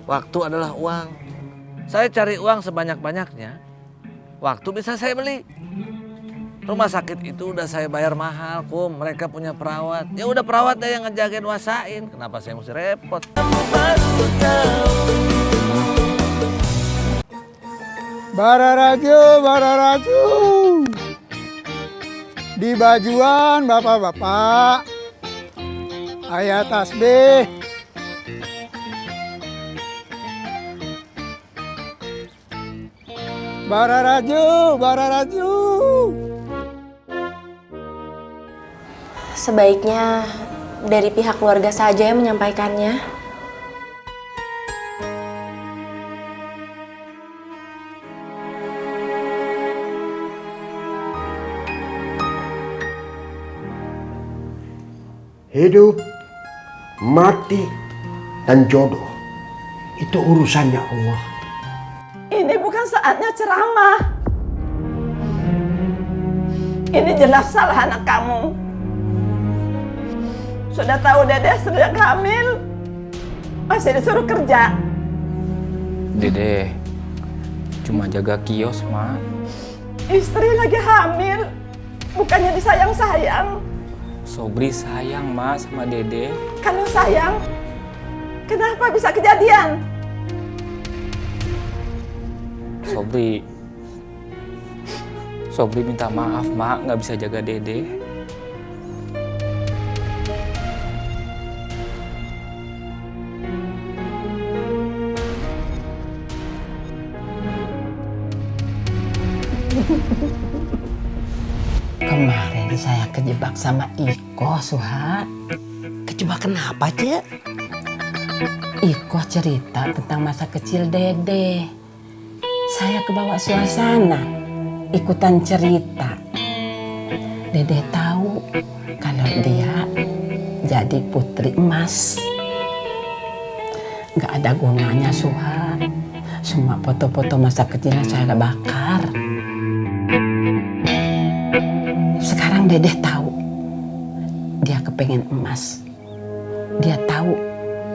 Waktu adalah uang. Saya cari uang sebanyak-banyaknya. Waktu bisa saya beli. Rumah sakit itu udah saya bayar mahal, kum. Mereka punya perawat. Ya udah perawat deh yang ngejagain wasain. Kenapa saya mesti repot? Bararaju, bararaju. Di bajuan bapak-bapak. Ayat tasbih. Bararaju, bararaju. Sebaiknya dari pihak keluarga saja yang menyampaikannya. Hidup, mati, dan jodoh itu urusannya Allah. Ini bukan saatnya ceramah. Ini jelas salah anak kamu. Sudah tahu Dede sedang hamil, masih disuruh kerja. Dede cuma jaga kios, Mak. Istri lagi hamil, bukannya disayang-sayang. Sobri sayang, Mak, sama Dede. Kalau sayang, kenapa bisa kejadian? Sobri minta maaf, Mak, nggak bisa jaga Dede. Kemarin saya kejebak sama Iko, Suha. Kejebak kenapa, Cek? Iko cerita tentang masa kecil Dede. Saya kebawa suasana, ikutan cerita. Dede tahu kalau dia jadi putri emas. Gak ada gunanya, Suha. Semua foto-foto masa kecilnya saya bakar. Sekarang Dede tahu dia kepengen emas. Dia tahu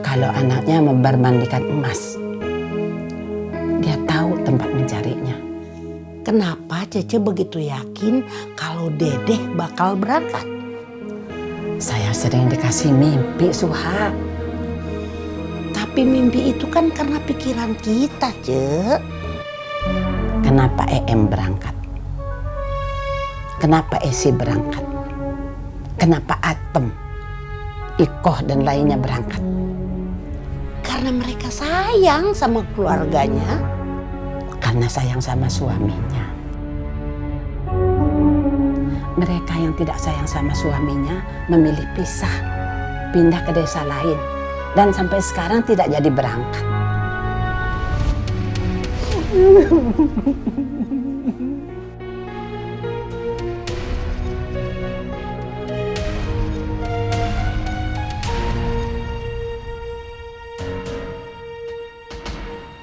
kalau anaknya mempermandikan emas. Dia tahu tempat mencarinya. Kenapa Cece begitu yakin kalau Dedeh bakal berangkat? Saya sering dikasih mimpi, Suha. Tapi mimpi itu kan karena pikiran kita, Cek. Kenapa Em berangkat? Kenapa Esi berangkat? Kenapa Atem, Ikoh dan lainnya berangkat? Karena mereka sayang sama keluarganya. Karena sayang sama suaminya. Mereka yang tidak sayang sama suaminya memilih pisah, pindah ke desa lain, dan sampai sekarang tidak jadi berangkat.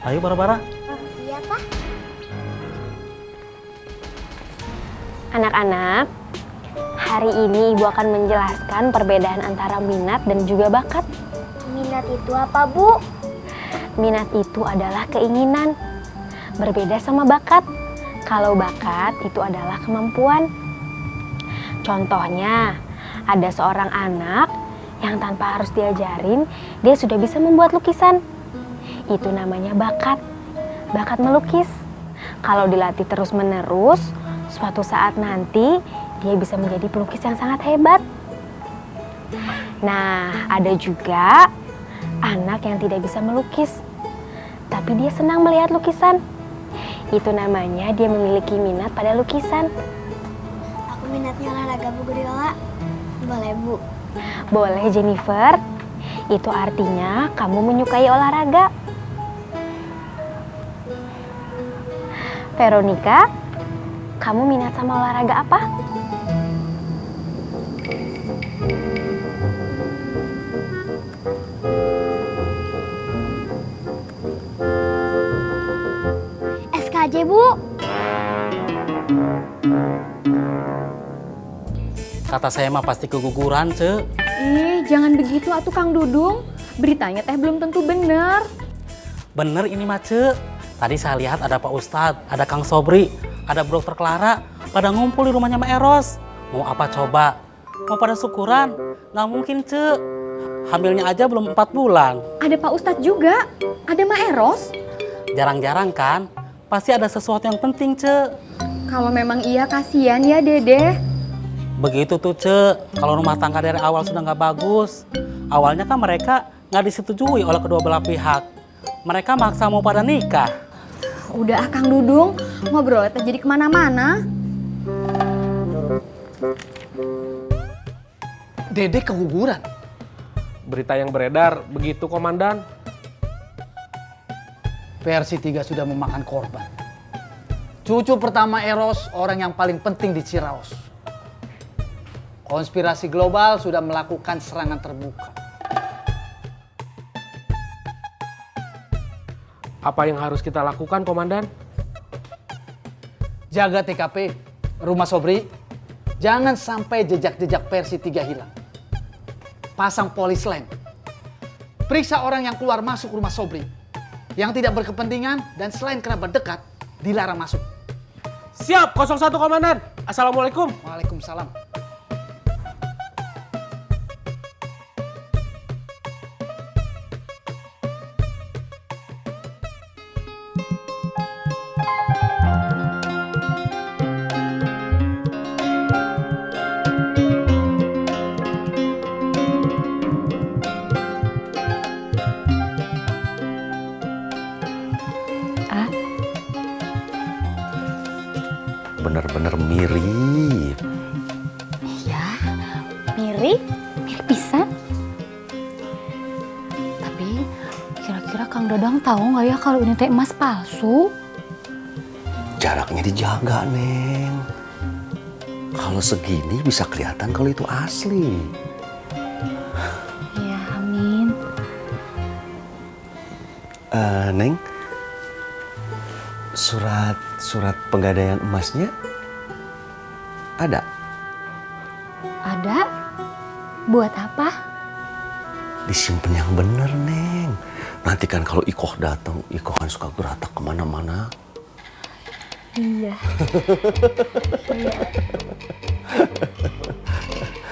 Ayo bara-bara. Iya, Pak. Anak-anak, hari ini Ibu akan menjelaskan perbedaan antara minat dan juga bakat. Minat itu apa, Bu? Minat itu adalah keinginan, berbeda sama bakat. Kalau bakat itu adalah kemampuan. Contohnya, ada seorang anak yang tanpa harus diajarin, dia sudah bisa membuat lukisan. Itu namanya bakat, bakat melukis. Kalau dilatih terus-menerus, suatu saat nanti dia bisa menjadi pelukis yang sangat hebat. Nah, ada juga anak yang tidak bisa melukis, tapi dia senang melihat lukisan. Itu namanya dia memiliki minat pada lukisan. Aku minatnya olahraga, Bu Guriola. Boleh, Bu? Boleh, Jennifer. Itu artinya kamu menyukai olahraga. Veronica, kamu minat sama olahraga apa? SKJ, Bu. Kata saya mah pasti keguguran, Cek. Ih, jangan begitu atuh Kang Dudung. Beritanya teh belum tentu bener. Bener ini mah, Ce. Tadi saya lihat ada Pak Ustadz, ada Kang Sobri, ada Bu Dokter Clara, pada ngumpul di rumahnya Mak Eros. Mau apa coba? Mau pada syukuran? Nggak mungkin, Ce. Hamilnya aja belum 4 bulan. Ada Pak Ustadz juga, ada Mak Eros. Jarang-jarang kan? Pasti ada sesuatu yang penting, Ce. Kalau memang iya kasihan ya Dede. Begitu tuh, Ce. Kalau rumah tangga dari awal sudah nggak bagus. Awalnya kan mereka nggak disetujui oleh kedua belah pihak. Mereka maksa mau pada nikah. Udah Kang Dudung, ngobrolnya jadi kemana-mana. Dede keguguran. Berita yang beredar begitu, Komandan. Versi 3 sudah memakan korban. Cucu pertama Eros orang yang paling penting di Ciraos. Konspirasi global sudah melakukan serangan terbuka. Apa yang harus kita lakukan, Komandan? Jaga TKP, rumah Sobri. Jangan sampai jejak-jejak versi 3 hilang. Pasang polis lain. Periksa orang yang keluar masuk rumah Sobri. Yang tidak berkepentingan dan selain kerabat dekat, dilarang masuk. Siap, 01 Komandan. Assalamualaikum. Waalaikumsalam. Bener-bener mirip. Iya, mirip bisa. Tapi kira-kira Kang Dadang tahu nggak ya kalau ini teh emas palsu? Jaraknya dijaga, Neng. Kalau segini bisa kelihatan kalau itu asli. Iya, amin. Neng, surat penggadaian emasnya ada? Ada? Buat apa? Disimpan yang bener, Neng. Nanti kan kalau Ikoh datang, Ikoh kan suka geratak kemana-mana. Iya. Iya.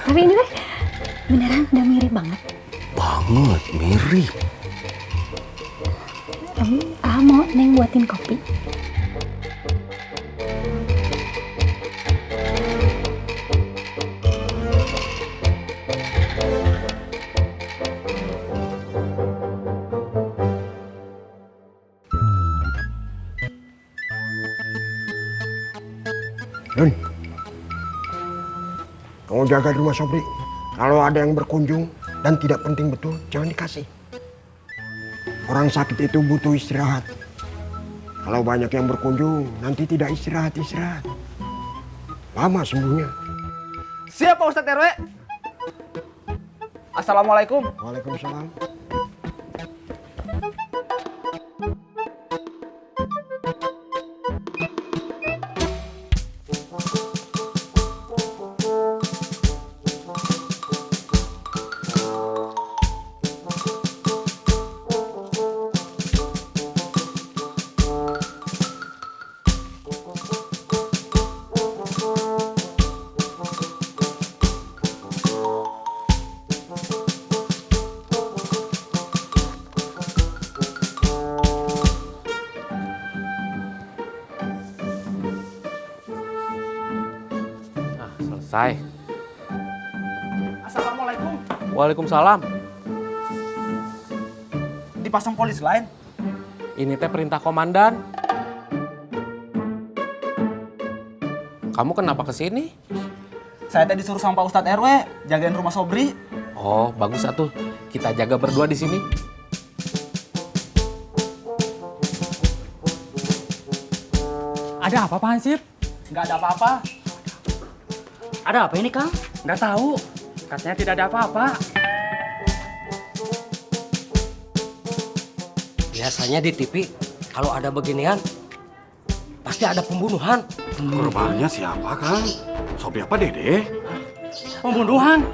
Tapi ini teh beneran udah mirip banget. Banget, mirip. Mau Neng buatin kopi. Dun, kamu jaga di rumah Sobri. Kalau ada yang berkunjung dan tidak penting betul, jangan dikasih. Orang sakit itu butuh istirahat. Kalau banyak yang berkunjung, nanti tidak istirahat. Lama sembuhnya. Siap Pak Ustadz RW. Assalamualaikum. Waalaikumsalam. Selesai. Assalamualaikum. Waalaikumsalam. Dipasang polis lain? Ini teh perintah komandan. Kamu kenapa kesini? Saya tadi disuruh sama Pak Ustadz RW jagain rumah Sobri. Oh, bagus atuh. Kita jaga berdua di sini. Ada apa, Pak Hansip? Nggak ada apa-apa. Ada apa ini, Kang? Nggak tahu. Katanya tidak ada apa-apa. Biasanya di TV kalau ada beginian pasti ada pembunuhan. Korbannya siapa, Kang? Sobri apa Dede? Pembunuhan?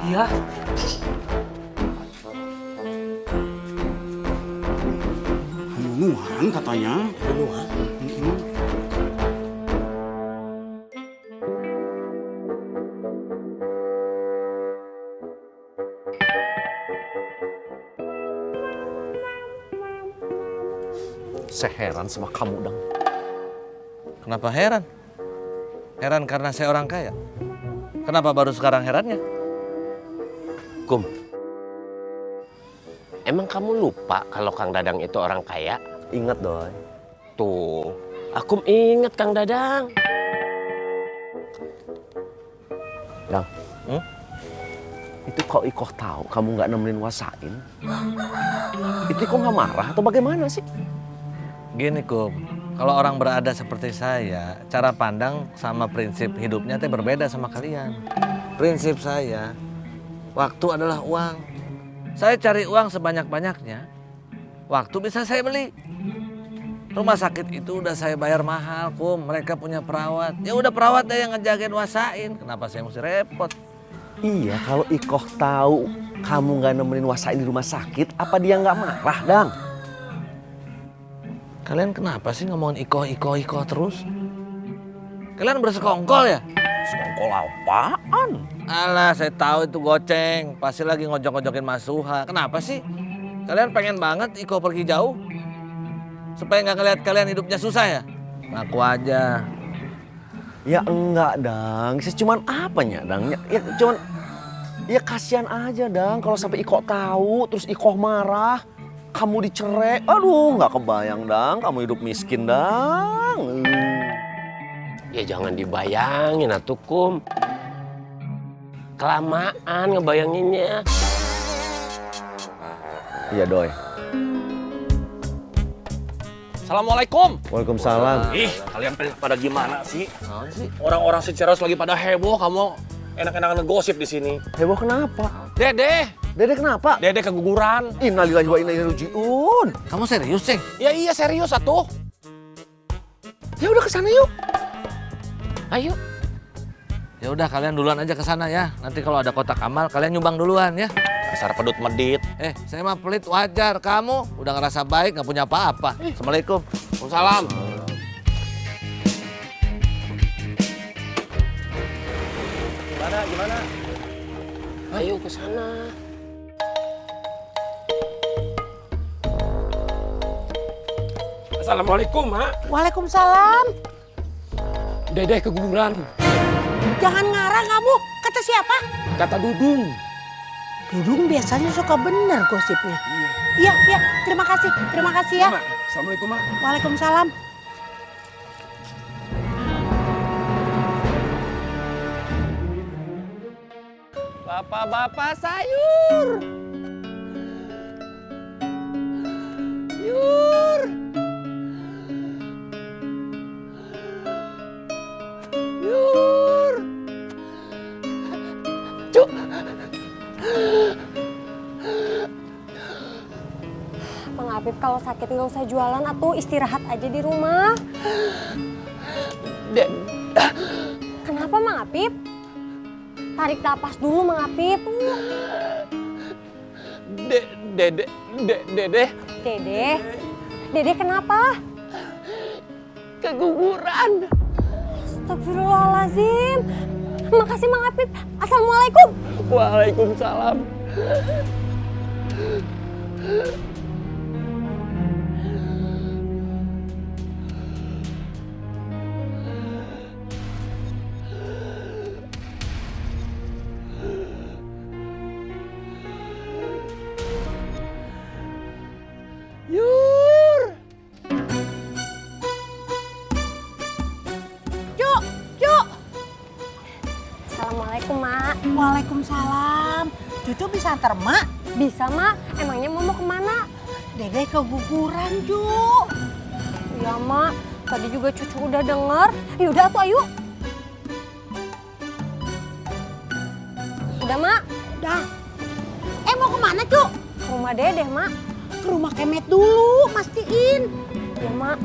Iya. Pembunuhan katanya. Pembunuhan? Saya heran sama kamu, Dang. Kenapa heran? Heran karena saya orang kaya? Kenapa baru sekarang herannya? Kum, emang kamu lupa kalau Kang Dadang itu orang kaya? Ingat doi. Tuh, aku inget Kang Dadang. Dang, itu kok Ikoh tahu kamu nggak nemenin Wasain? Itu kok nggak marah atau bagaimana sih? Gini, Kum. Kalau orang berada seperti saya, cara pandang sama prinsip hidupnya teh berbeda sama kalian. Prinsip saya, waktu adalah uang. Saya cari uang sebanyak-banyaknya, waktu bisa saya beli. Rumah sakit itu udah saya bayar mahal, Kum. Mereka punya perawat. Ya udah perawat deh yang ngejagain Wasain. Kenapa saya mesti repot? Iya, kalau Ikoh tahu kamu nggak nemenin Wasain di rumah sakit, apa dia nggak marah, Dang? Kalian kenapa sih ngomongin Ikoh terus? Kalian bersekongkol ya? Sekongkol apaan? Alah, saya tahu itu goceng. Pasti lagi ngojok-ngojokin Mas Suha. Kenapa sih? Kalian pengen banget Ikoh pergi jauh? Supaya nggak ngeliat kalian hidupnya susah ya? Ngaku aja. Ya enggak, Dang. Cuman apanya, Dang? Ya cuman, ya kasihan aja, Dang. Kalau sampai Ikoh tahu, terus Ikoh marah. Kamu dicerai, aduh nggak kebayang, Dang. Kamu hidup miskin, Dang. Ya jangan dibayangin atuh, Kum. Kelamaan ngebayanginnya. Iya, Doi. Assalamualaikum. Waalaikumsalam. Ih, kalian pada gimana sih? Orang-orang Ciceros lagi pada heboh, kamu enak-enakan ngegosip di sini. Heboh kenapa? Dede kenapa? Dede keguguran. Innalillahi wa inna ilaihi raji'un. Kamu serius, Ceng? Ya iya serius atuh. Ya udah kesana yuk. Ayo. Ya udah kalian duluan aja ke sana ya. Nanti kalau ada kotak amal kalian nyumbang duluan ya. Dasar pedut medit. Saya mah pelit wajar. Kamu udah ngerasa baik nggak punya apa-apa. Assalamualaikum. Waalaikumsalam. Gimana? Ayo ke sana. Assalamualaikum, Mak. Waalaikumsalam. Dede keguguran. Jangan ngarang kamu. Kata siapa? Kata Dudung. Dudung biasanya suka bener gosipnya. Iya. Terima kasih ya. Assalamualaikum, Mak. Waalaikumsalam. Bapak-bapak sayur. Yur. Cuk. Mang Apip kalau sakit nggak usah jualan, atuh istirahat aja di rumah. Kenapa Mang Apip? Tarik napas dulu Mang Apip. Dede kenapa? Keguguran. Astagfirullahaladzim. Makasih Mang Apip. Assalamualaikum. Waalaikumsalam. Yur. Cuk. Assalamualaikum Mak. Waalaikumsalam. Cucu bisa antar Mak? Bisa Mak. Emangnya mau kemana? Dede keguguran, Cuk. Ya Mak. Tadi juga cucu udah denger. Yaudah tuh ayo. Udah Mak. Udah. Mau kemana, Cuk? Ke rumah Dedeh Mak. Ke rumah Kemet dulu, mastiin. Ya Mak.